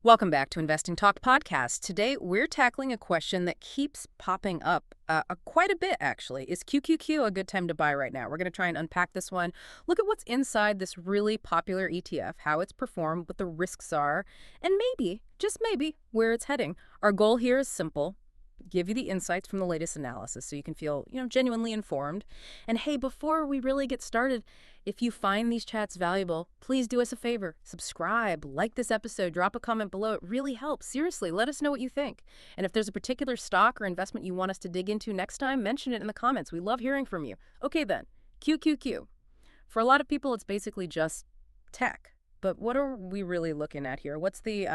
Welcome back to Investing Talk Podcast. Today, we're tackling a question that keeps popping up quite a bit, actually. Is QQQ a good time to buy right now? We're going to try and unpack this one, look at what's inside this really popular ETF, how it's performed, what the risks are, and maybe, just maybe, where it's heading. Our goal here is simple. Give you the insights from the latest analysis so you can feel, genuinely informed. And hey, before we really get started, if you find these chats valuable, please do us a favor. Subscribe, like this episode, drop a comment below. It really helps. Seriously, let us know what you think. And if there's a particular stock or investment you want us to dig into next time, mention it in the comments. We love hearing from you. Okay then, QQQ. For a lot of people, it's basically just tech. But what are we really looking at here? What's the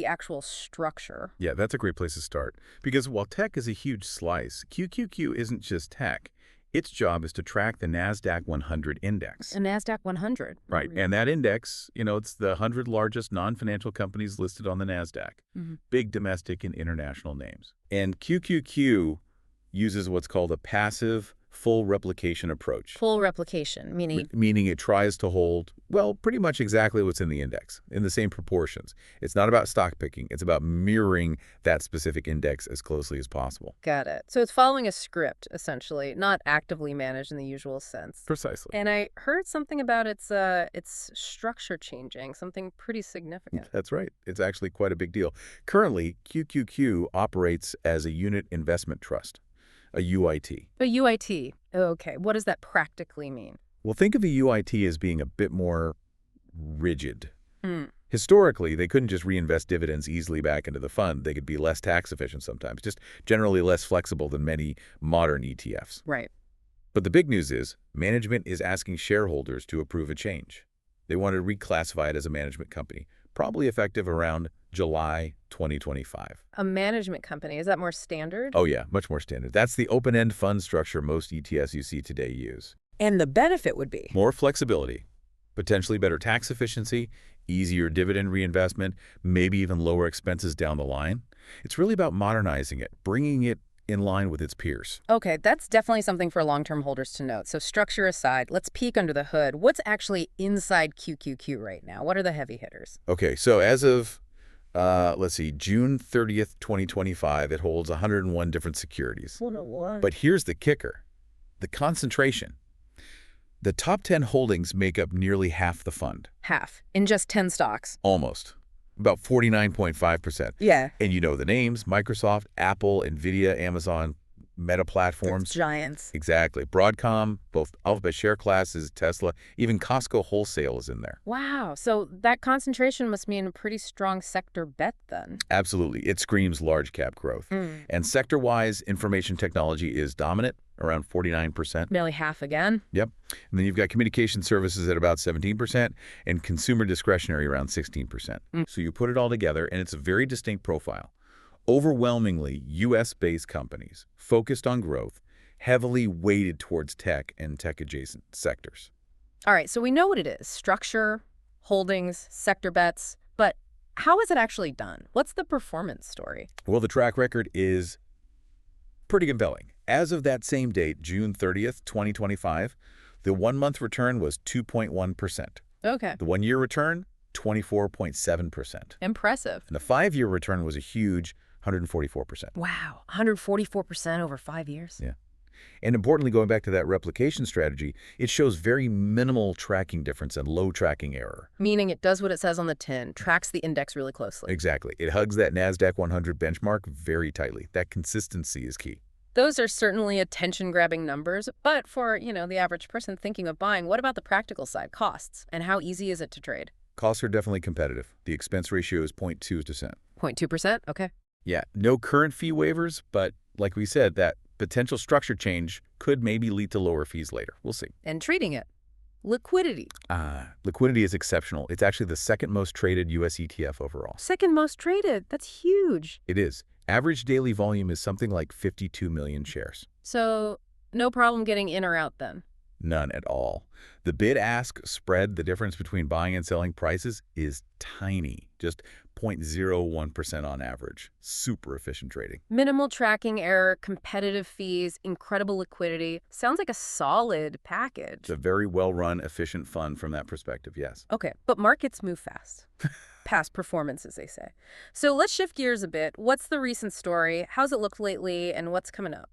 actual structure? Yeah, that's a great place to start. Because while tech is a huge slice, QQQ isn't just tech. Its job is to track the Nasdaq 100 index. A Nasdaq 100? Right, and that index, it's the 100 largest non-financial companies listed on the Nasdaq. Big domestic and international names. And QQQ uses what's called a passive full replication approach. Full replication, meaning? Meaning it tries to hold, well, pretty much exactly what's in the index, in the same proportions. It's not about stock picking. It's about mirroring that specific index as closely as possible. Got it. So it's following a script, essentially, not actively managed in the usual sense. Precisely. And I heard something about its structure changing, something pretty significant. That's right. It's actually quite a big deal. Currently, QQQ operates as a unit investment trust. A UIT. A UIT. Okay. What does that practically mean? Well, think of a UIT as being a bit more rigid. Historically, they couldn't just reinvest dividends easily back into the fund. They could be less tax efficient sometimes, just generally less flexible than many modern ETFs. Right. But the big news is management is asking shareholders to approve a change. They want to reclassify it as a management company, probably effective around July 2025. A management company. Is that more standard? Oh yeah, much more standard. That's the open-end fund structure most ETFs you see today use. And the benefit would be? More flexibility, potentially better tax efficiency, easier dividend reinvestment, maybe even lower expenses down the line. It's really about modernizing it, bringing it in line with its peers. Okay, that's definitely something for long-term holders to note. So structure aside, let's peek under the hood. What's actually inside QQQ right now? What are the heavy hitters? Okay, so as of June 30th, 2025, it holds 101 different securities. 101. But here's the kicker, the concentration. The top 10 holdings make up nearly half the fund. Half. In just 10 stocks. Almost. About 49.5%. Yeah. And you know the names, Microsoft, Apple, NVIDIA, Amazon, Meta Platforms. That's giants. Exactly. Broadcom, both Alphabet share classes, Tesla, even Costco Wholesale is in there. Wow. So that concentration must mean a pretty strong sector bet then. Absolutely. It screams large cap growth. And sector-wise, information technology is dominant, around 49%. Nearly half again. Yep. And then you've got communication services at about 17% and consumer discretionary around 16%. So you put it all together and it's a very distinct profile. Overwhelmingly U.S.-based companies focused on growth, heavily weighted towards tech and tech-adjacent sectors. All right, so we know what it is. Structure, holdings, sector bets. But how is it actually done? What's the performance story? Well, the track record is pretty compelling. As of that same date, June 30th, 2025, the one-month return was 2.1%. Okay. The one-year return, 24.7%. Impressive. And the five-year return was a huge 144%. Wow, 144% over 5 years. Yeah. And importantly, going back to that replication strategy, it shows very minimal tracking difference and low tracking error. Meaning it does what it says on the tin, tracks the index really closely. Exactly. It hugs that Nasdaq 100 benchmark very tightly. That consistency is key. Those are certainly attention-grabbing numbers, but for, the average person thinking of buying, what about the practical side, costs, and how easy is it to trade? Costs are definitely competitive. The expense ratio is 0.2%. 0.2%? Okay. Yeah, no current fee waivers, but like we said, that potential structure change could maybe lead to lower fees later. We'll see. And treating it. Liquidity. Liquidity is exceptional. It's actually the second most traded U.S. ETF overall. Second most traded. That's huge. It is. Average daily volume is something like 52 million shares. So no problem getting in or out then? None at all. The bid-ask spread, the difference between buying and selling prices, is tiny, just 0.01% on average. Super efficient trading. Minimal tracking error, competitive fees, incredible liquidity. Sounds like a solid package. It's a very well-run, efficient fund from that perspective, yes. Okay, but markets move fast. past performance, as they say. So let's shift gears a bit. What's the recent story? How's it looked lately, and what's coming up?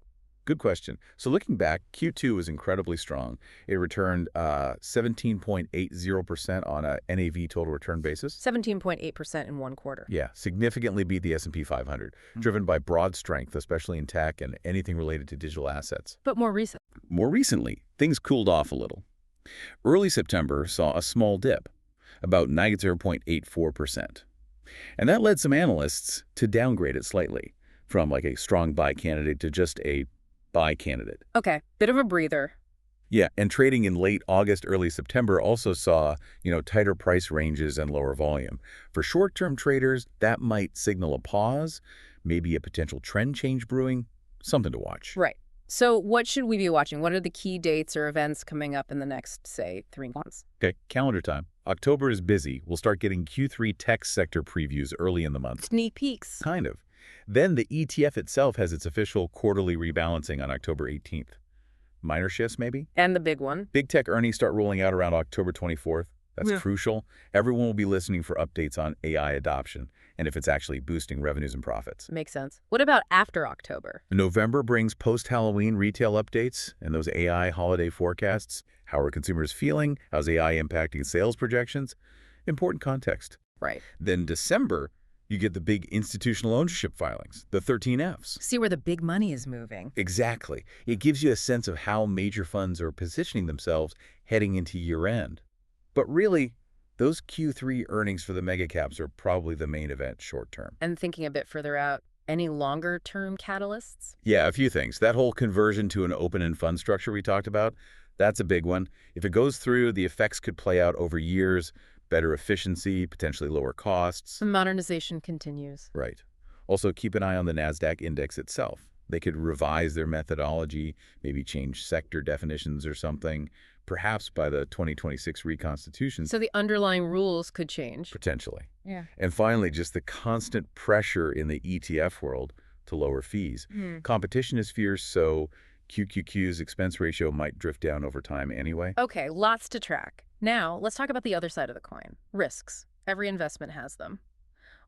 Good question. So looking back, Q2 was incredibly strong. It returned 17.80% on a NAV total return basis. 17.8% in one quarter. Yeah, significantly beat the S&P 500, driven by broad strength, especially in tech and anything related to digital assets. But more recent. More recently, things cooled off a little. Early September saw a small dip, about -0.84%. And that led some analysts to downgrade it slightly, from like a strong buy candidate to just a buy candidate. Okay, bit of a breather. Yeah, and trading in late August, early September also saw, tighter price ranges and lower volume. For short-term traders, that might signal a pause, maybe a potential trend change brewing, something to watch. Right. So what should we be watching? What are the key dates or events coming up in the next, say, 3 months? Okay, calendar time. October is busy. We'll start getting Q3 tech sector previews early in the month. Sneak peeks. Kind of. Then the ETF itself has its official quarterly rebalancing on October 18th. Minor shifts, maybe? And the big one. Big tech earnings start rolling out around October 24th. That's crucial. Everyone will be listening for updates on AI adoption and if it's actually boosting revenues and profits. Makes sense. What about after October? November brings post-Halloween retail updates and those AI holiday forecasts. How are consumers feeling? How's AI impacting sales projections? Important context. Right. Then December, you get the big institutional ownership filings, the 13Fs. See where the big money is moving. Exactly. It gives you a sense of how major funds are positioning themselves heading into year-end. But really, those Q3 earnings for the mega caps are probably the main event short-term. And thinking a bit further out, any longer-term catalysts? Yeah, a few things. That whole conversion to an open-end fund structure we talked about, that's a big one. If it goes through, the effects could play out over years. Better efficiency, potentially lower costs. The modernization continues. Right. Also, keep an eye on the Nasdaq index itself. They could revise their methodology, maybe change sector definitions or something, perhaps by the 2026 reconstitution. So the underlying rules could change. Potentially. Yeah. And finally, just the constant pressure in the ETF world to lower fees. Competition is fierce, so QQQ's expense ratio might drift down over time anyway. Okay, lots to track. Now, let's talk about the other side of the coin. Risks. Every investment has them.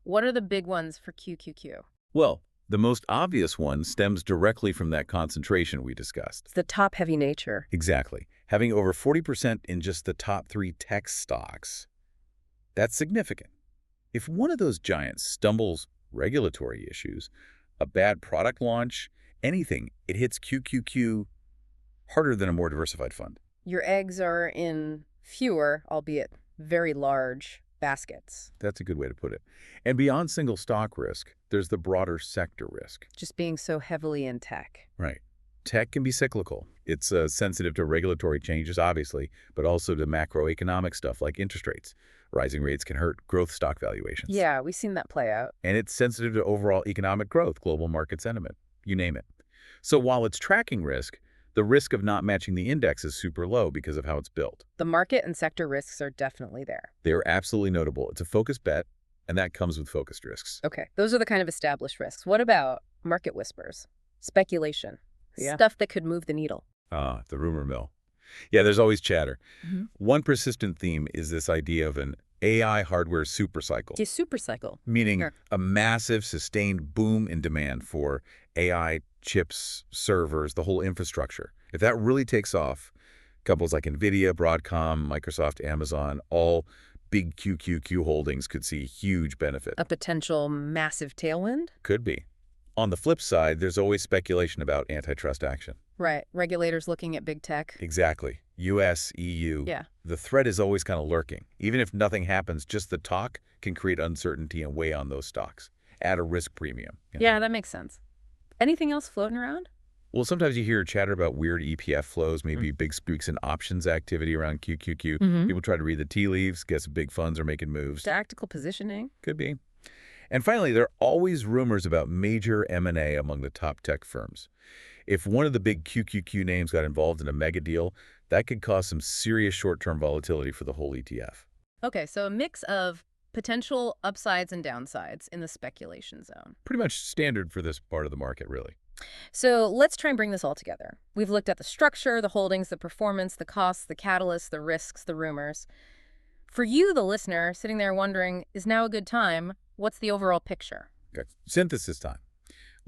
What are the big ones for QQQ? Well, the most obvious one stems directly from that concentration we discussed. It's the top-heavy nature. Exactly. Having over 40% in just the top 3 tech stocks, that's significant. If one of those giants stumbles regulatory issues, a bad product launch, anything, it hits QQQ harder than a more diversified fund. Your eggs are in fewer, albeit very large, baskets. That's a good way to put it. And beyond single stock risk, there's the broader sector risk. Just being so heavily in tech. Right. Tech can be cyclical. It's sensitive to regulatory changes, obviously, but also to macroeconomic stuff like interest rates. Rising rates can hurt growth stock valuations. Yeah, we've seen that play out. And it's sensitive to overall economic growth, global market sentiment, you name it. So while it's tracking risk, the risk of not matching the index is super low because of how it's built. The market and sector risks are definitely there. They're absolutely notable. It's a focused bet, and that comes with focused risks. Okay, those are the kind of established risks. What about market whispers? Speculation. Stuff that could move the needle. Ah, the rumor mill. Yeah, there's always chatter. One persistent theme is this idea of an AI hardware supercycle. A supercycle. Meaning a massive, sustained boom in demand for AI chips, servers, the whole infrastructure. If that really takes off, companies like NVIDIA, Broadcom, Microsoft, Amazon, all big QQQ holdings could see huge benefit. A potential massive tailwind? Could be. On the flip side, there's always speculation about antitrust action. Right. Regulators looking at big tech. Exactly. US, EU. Yeah. The threat is always kind of lurking. Even if nothing happens, just the talk can create uncertainty and weigh on those stocks. Add a risk premium. Yeah, that makes sense. Anything else floating around? Well, sometimes you hear chatter about weird EPF flows, maybe big spooks in options activity around QQQ. People try to read the tea leaves, guess big funds are making moves. Tactical positioning? Could be. And finally, there are always rumors about major M&A among the top tech firms. If one of the big QQQ names got involved in a mega deal, that could cause some serious short-term volatility for the whole ETF. Okay, so a mix of potential upsides and downsides in the speculation zone. Pretty much standard for this part of the market, really. So let's try and bring this all together. We've looked at the structure, the holdings, the performance, the costs, the catalysts, the risks, the rumors. For you, the listener, sitting there wondering, is now a good time? What's the overall picture? Okay. Synthesis time.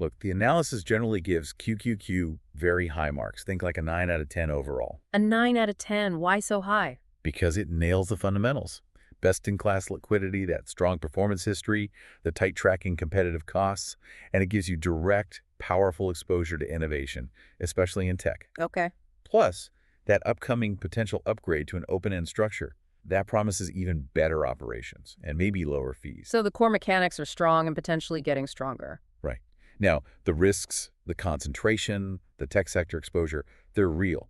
Look, the analysis generally gives QQQ very high marks. Think like a 9 out of 10 overall. A 9 out of 10. Why so high? Because it nails the fundamentals. Best-in-class liquidity, that strong performance history, the tight tracking competitive costs, and it gives you direct, powerful exposure to innovation, especially in tech. Okay. Plus, that upcoming potential upgrade to an open-end structure, that promises even better operations and maybe lower fees. So the core mechanics are strong and potentially getting stronger. Right. Now, the risks, the concentration, the tech sector exposure, they're real.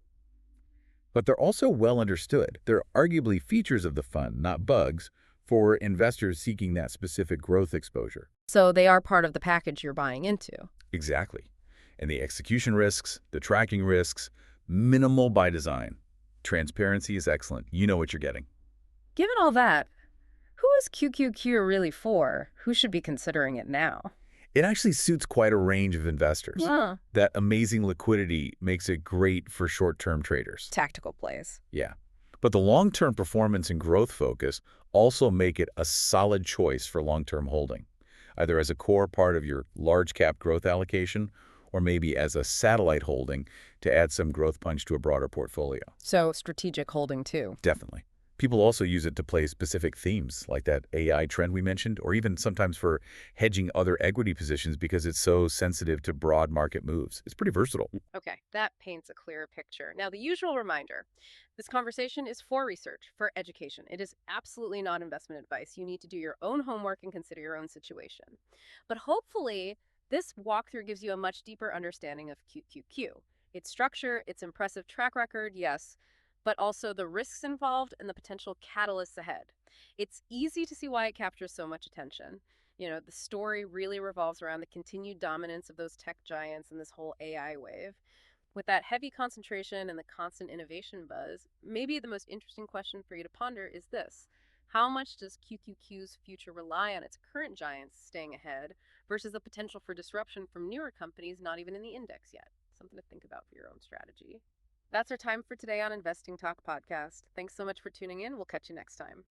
But they're also well understood. They're arguably features of the fund, not bugs, for investors seeking that specific growth exposure. So they are part of the package you're buying into. Exactly. And the execution risks, the tracking risks, minimal by design. Transparency is excellent. You know what you're getting. Given all that, who is QQQ really for? Who should be considering it now? It actually suits quite a range of investors. Huh. That amazing liquidity makes it great for short-term traders. Tactical plays. Yeah. But the long-term performance and growth focus also make it a solid choice for long-term holding, either as a core part of your large-cap growth allocation or maybe as a satellite holding to add some growth punch to a broader portfolio. So strategic holding too. Definitely. People also use it to play specific themes, like that AI trend we mentioned, or even sometimes for hedging other equity positions because it's so sensitive to broad market moves. It's pretty versatile. Okay, that paints a clearer picture. Now, the usual reminder. This conversation is for research, for education. It is absolutely not investment advice. You need to do your own homework and consider your own situation. But hopefully, this walkthrough gives you a much deeper understanding of QQQ. Its structure, its impressive track record, yes, but also the risks involved and the potential catalysts ahead. It's easy to see why it captures so much attention. The story really revolves around the continued dominance of those tech giants and this whole AI wave. With that heavy concentration and the constant innovation buzz, maybe the most interesting question for you to ponder is this. How much does QQQ's future rely on its current giants staying ahead versus the potential for disruption from newer companies not even in the index yet? Something to think about for your own strategy. That's our time for today on Investing Talk Podcast. Thanks so much for tuning in. We'll catch you next time.